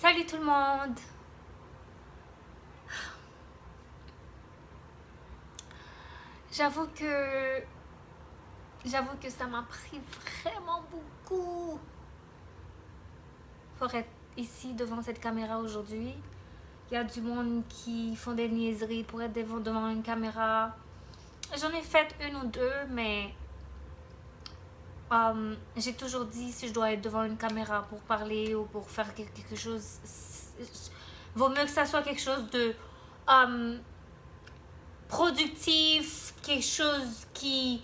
Salut tout le monde! J'avoue que ça m'a pris vraiment beaucoup pour être ici devant cette caméra aujourd'hui. Il y a du monde qui font des niaiseries pour être devant une caméra. J'en ai fait une ou deux, mais j'ai toujours dit si je dois être devant une caméra pour parler ou pour faire quelque chose, vaut mieux que ça soit quelque chose de productif, quelque chose que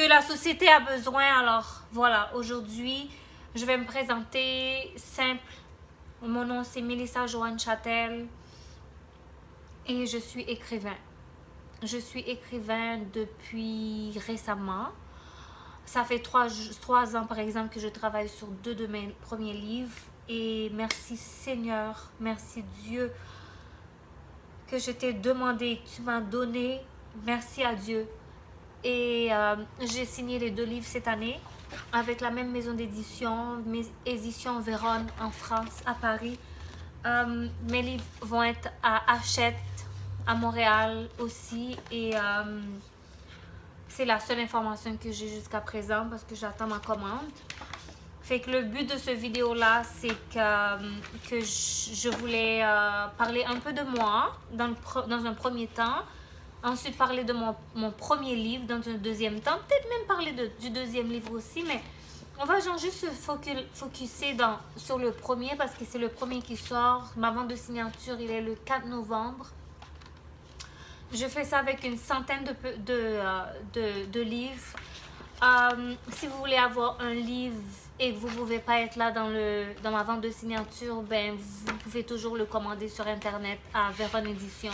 la société a besoin. Alors voilà, aujourd'hui, je vais me présenter simple. Mon nom c'est Mélissa Joanne Châtel et je suis écrivain. Je suis écrivain depuis récemment. Ça fait 3 ans par exemple que je travaille sur 2 de mes premiers livres et merci Seigneur, merci Dieu que je t'ai demandé, que tu m'as donné. Merci à Dieu. Et j'ai signé les 2 livres cette année avec la même maison d'édition, Éditions Véronne en France, à Paris. Mes livres vont être à Hachette, à Montréal aussi. Et c'est la seule information que j'ai jusqu'à présent parce que j'attends ma commande. Fait que le but de ce vidéo-là, c'est que je voulais parler un peu de moi dans un premier temps. Ensuite, parler de mon premier livre dans un deuxième temps. Peut-être même parler du deuxième livre aussi, mais on va genre juste se focuser sur le premier parce que c'est le premier qui sort. Ma vente de signature, il est le 4 novembre. Je fais ça avec une centaine de livres. Si vous voulez avoir un livre et que vous ne pouvez pas être là dans ma vente de signature, ben, vous pouvez toujours le commander sur Internet à Véronne Édition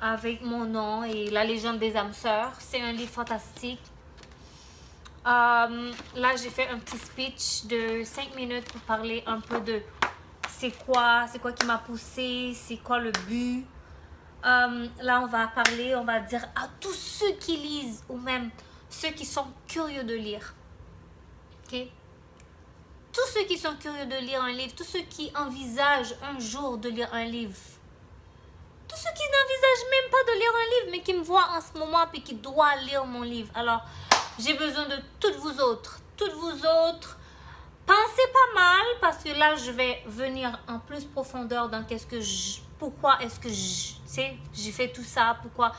avec mon nom et la légende des âmes sœurs. C'est un livre fantastique. Là, j'ai fait un petit speech de 5 minutes pour parler un peu de c'est quoi qui m'a poussé, c'est quoi le but. Là, on va dire à tous ceux qui lisent ou même ceux qui sont curieux de lire. Ok? Tous ceux qui sont curieux de lire un livre, tous ceux qui envisagent un jour de lire un livre, tous ceux qui n'envisagent même pas de lire un livre, mais qui me voient en ce moment et qui doivent lire mon livre. Alors, j'ai besoin de toutes vous autres. Pensez pas mal parce que là, je vais venir en plus profondeur dans pourquoi est-ce que j'ai fait tout ça, pourquoi.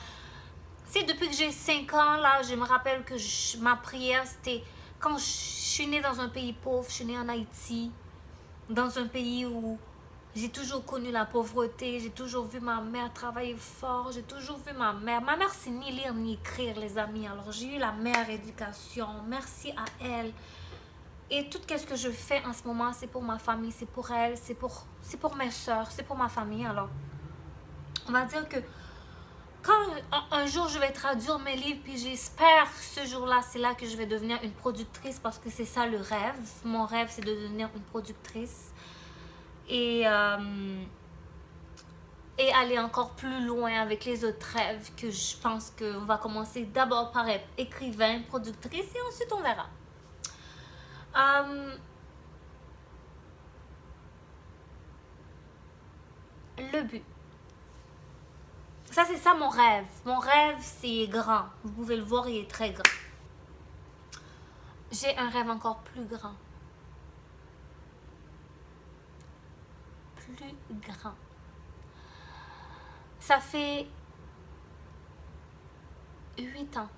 C'est depuis que j'ai 5 ans, là, je me rappelle que ma prière, c'était quand je suis née dans un pays pauvre, je suis née en Haïti, dans un pays où j'ai toujours connu la pauvreté, j'ai toujours vu ma mère travailler fort, j'ai toujours vu ma mère. Ma mère, c'est ni lire ni écrire, les amis. Alors, j'ai eu la meilleure éducation. Merci à elle. Et tout ce que je fais en ce moment, c'est pour ma famille, c'est pour elle, c'est pour mes soeurs, c'est pour ma famille. Alors, on va dire que quand un jour je vais traduire mes livres, puis j'espère que ce jour-là, c'est là que je vais devenir une productrice parce que c'est ça le rêve. Mon rêve, c'est de devenir une productrice. Et aller encore plus loin avec les autres rêves que je pense qu'on va commencer d'abord par être écrivain, productrice et ensuite on verra. Le but. Ça, c'est ça mon rêve. Mon rêve, c'est grand. Vous pouvez le voir, il est très grand. J'ai un rêve encore plus grand. Plus grand. Ça fait 8 ans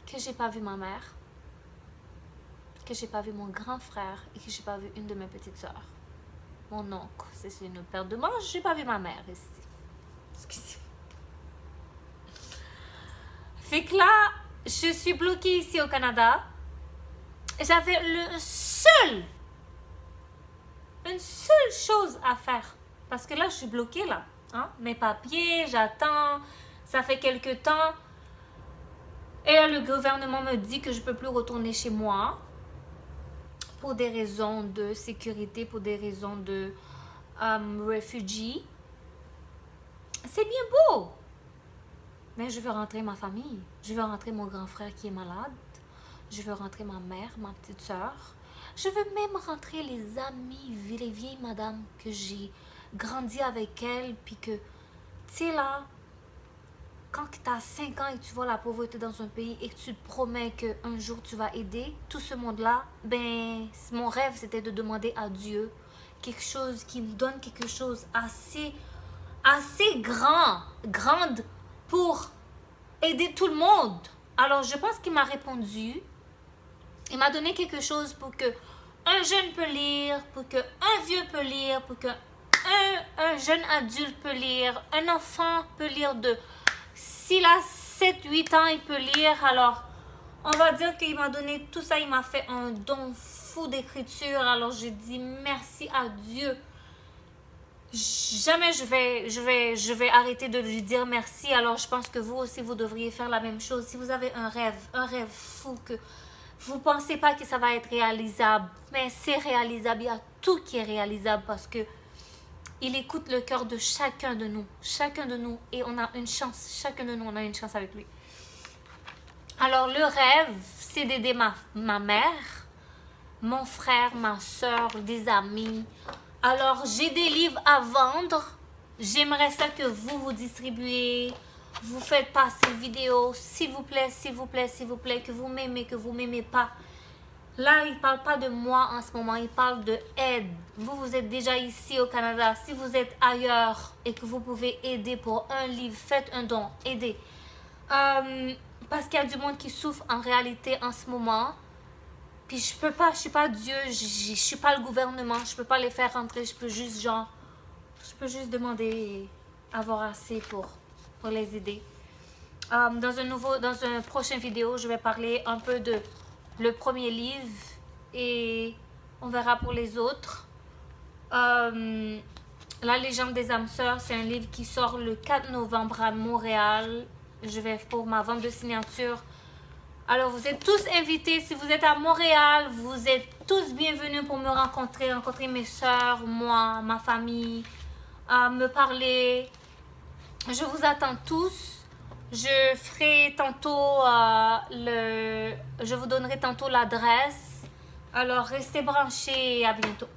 que j'ai pas vu ma mère, que j'ai pas vu mon grand frère et que j'ai pas vu une de mes petites sœurs. Mon oncle, c'est une paire de manches, j'ai pas vu ma mère ici. Excusez. Fait que là, je suis bloquée ici au Canada. J'avais une seule chose à faire. Parce que là, je suis bloquée là. Hein? Mes papiers, j'attends. Ça fait quelques temps. Et là, le gouvernement me dit que je ne peux plus retourner chez moi. Pour des raisons de sécurité, pour des raisons de réfugiés. C'est bien beau. Mais je veux rentrer ma famille. Je veux rentrer mon grand frère qui est malade. Je veux rentrer ma mère, ma petite soeur. Je veux même rentrer les amis, les vieilles madames que j'ai grandi avec elles, puis que, tu sais là, quand tu as 5 ans et que tu vois la pauvreté dans un pays et que tu te promets qu'un jour tu vas aider tout ce monde-là, ben, mon rêve c'était de demander à Dieu quelque chose qui me donne quelque chose assez grande pour aider tout le monde. Alors je pense qu'il m'a répondu. Il m'a donné quelque chose pour que un jeune peut lire, pour que un vieux peut lire, pour que un jeune adulte peut lire, un enfant peut lire de... S'il a 7-8 ans, il peut lire. Alors, on va dire qu'il m'a donné tout ça. Il m'a fait un don fou d'écriture. Alors, j'ai dit merci à Dieu. Jamais je vais arrêter de lui dire merci. Alors, je pense que vous aussi, vous devriez faire la même chose. Si vous avez un rêve fou que vous ne pensez pas que ça va être réalisable, mais c'est réalisable. Il y a tout qui est réalisable parce que il écoute le cœur de chacun de nous. Chacun de nous. Et on a une chance. Chacun de nous, on a une chance avec lui. Alors, le rêve, c'est d'aider ma mère, mon frère, ma soeur, des amis. Alors, j'ai des livres à vendre. J'aimerais ça que vous distribuez. Vous faites passer vidéo. S'il vous plaît, s'il vous plaît, s'il vous plaît. Que vous m'aimez pas. Là, il ne parle pas de moi en ce moment, il parle de aide. Vous êtes déjà ici au Canada. Si vous êtes ailleurs et que vous pouvez aider pour un livre, faites un don, aidez. Parce qu'il y a du monde qui souffre en réalité en ce moment. Puis je suis pas Dieu, je suis pas le gouvernement, je peux pas les faire rentrer. Je peux juste demander avoir assez pour les aider. Dans un prochain vidéo, je vais parler un peu de le premier livre et on verra pour les autres. La légende des âmes sœurs, c'est un livre qui sort le 4 novembre à Montréal. Je vais pour ma vente de signature. Alors vous êtes tous invités. Si vous êtes à Montréal, vous êtes tous bienvenus pour me rencontrer mes sœurs, moi, ma famille, me parler. Je vous attends tous. Je ferai tantôt je vous donnerai tantôt l'adresse. Alors restez branchés et à bientôt.